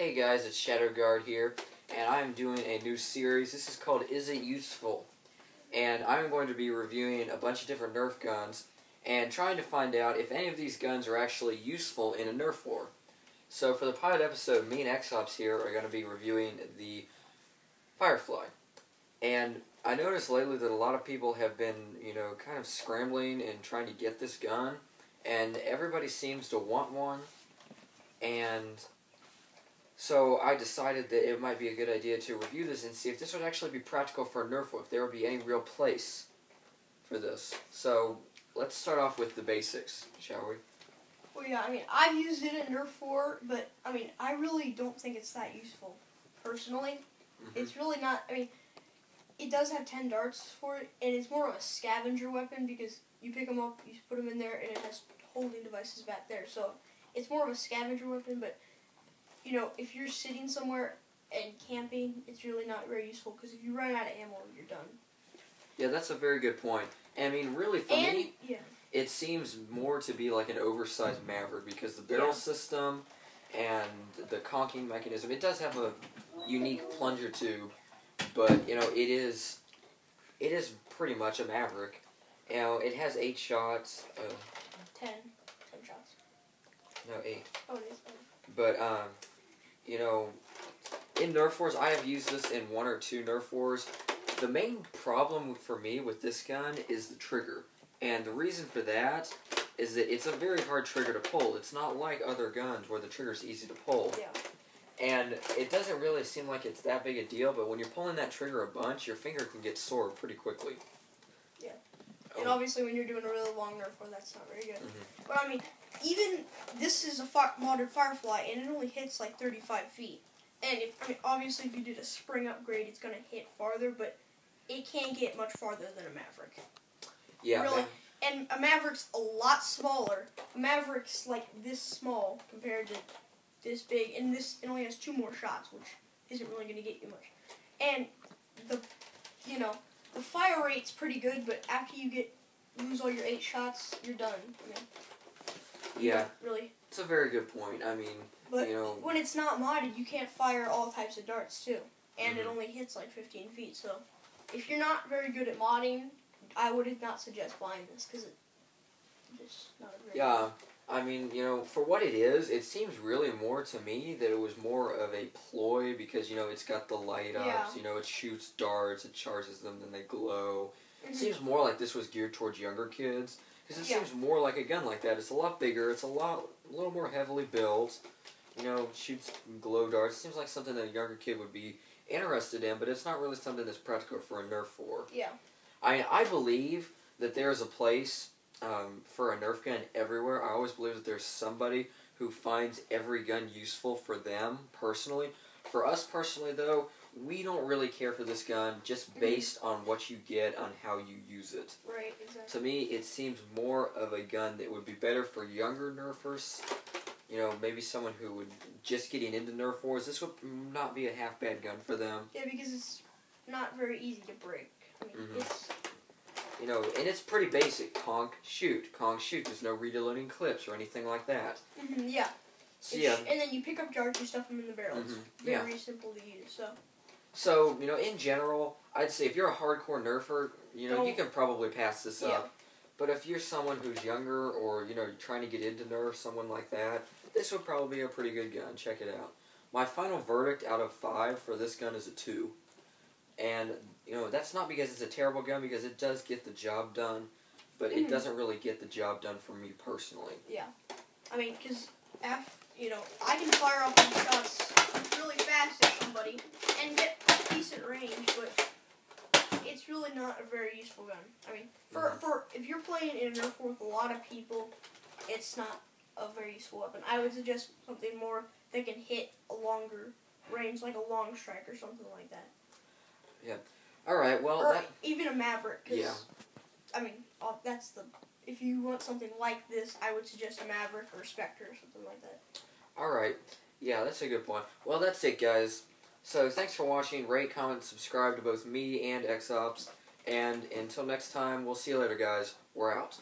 Hey guys, it's ShadowGuard here, and I'm doing a new series. This is called Is It Useful? And I'm going to be reviewing a bunch of different Nerf guns and trying to find out if any of these guns are actually useful in a Nerf war. So for the pilot episode, me and X-Ops here are going to be reviewing the Firefly. And I noticed lately that a lot of people have been, kind of scrambling and trying to get this gun, and everybody seems to want one, and so I decided that it might be a good idea to review this and see if this would actually be practical for a Nerf war, if there would be any real place for this. So let's start off with the basics, shall we? Well, yeah, I've used it in Nerf war, but, I really don't think it's that useful, personally. It's really not, it does have 10 darts for it, and it's more of a scavenger weapon because you pick them up, you put them in there, and it has holding devices back there. So it's more of a scavenger weapon, but if you're sitting somewhere and camping, it's really not very useful because if you run out of ammo, you're done. Yeah, that's a very good point. Really for me, it seems more to be like an oversized Maverick because the barrel system and the conking mechanism, it does have a unique plunger tube, but it is pretty much a Maverick. It has 8 shots. 10 shots. No, 8. Oh, it is 10. But in Nerf wars, I have used this in 1 or 2 Nerf wars. The main problem for me with this gun is the trigger. And the reason for that is that it's a very hard trigger to pull. It's not like other guns where the trigger's easy to pull. Yeah. And it doesn't really seem like it's that big a deal, but when you're pulling that trigger a bunch, your finger can get sore pretty quickly. Yeah. And obviously when you're doing a really long Nerf war, that's not very good. But even this is a modded Firefly, and it only hits like 35 feet. And obviously if you did a spring upgrade, it's going to hit farther, but it can't get much farther than a Maverick. Yeah. Really. And a Maverick's a lot smaller. A Maverick's like this small compared to this big, and it only has 2 more shots, which isn't really going to get you much. And the fire rate's pretty good, but after you lose all your 8 shots, you're done. Yeah. Really. It's a very good point. But when it's not modded, you can't fire all types of darts too, and it only hits like 15 feet. So if you're not very good at modding, I would not suggest buying this because it's just not a very good. For what it is, it seems really more to me that it was more of a ploy because, it's got the light ups, it shoots darts, it charges them, then they glow. It seems more like this was geared towards younger kids because it seems more like a gun like that. It's a lot bigger, it's a little more heavily built, shoots glow darts. It seems like something that a younger kid would be interested in, but it's not really something that's practical for a Nerf war. Yeah. I believe that there's a place for a Nerf gun everywhere. I always believe that there's somebody who finds every gun useful for them personally. For us personally, though, we don't really care for this gun just based on what you get on how you use it. Right, exactly. To me, it seems more of a gun that would be better for younger Nerfers. Maybe someone who would just getting into Nerf wars. This would not be a half-bad gun for them. Yeah, because it's not very easy to break. It's... and it's pretty basic. Conk, shoot. There's no reloading clips or anything like that. Yeah. So, and then you pick up darts, you stuff them in the barrel. It's very simple to use, So, in general, I'd say if you're a hardcore Nerfer, you can probably pass this up. But if you're someone who's younger or, trying to get into Nerf, someone like that, this would probably be a pretty good gun. Check it out. My final verdict out of 5 for this gun is a 2. And, that's not because it's a terrible gun, because it does get the job done, but it doesn't really get the job done for me personally. Yeah. Because, I can fire off these shots really fast at somebody and get decent range, but it's really not a very useful gun. For if you're playing in a Nerf war with a lot of people, it's not a very useful weapon. I would suggest something more that can hit a longer range, like a long strike or something like that. Yeah. Alright, well... Or even a Maverick, because, yeah. That's the... If you want something like this, I would suggest a Maverick or a Spectre or something like that. Alright. Yeah, that's a good point. Well, that's it, guys. So, thanks for watching. Rate, comment, subscribe to both me and X-Ops. And until next time, we'll see you later, guys. We're out.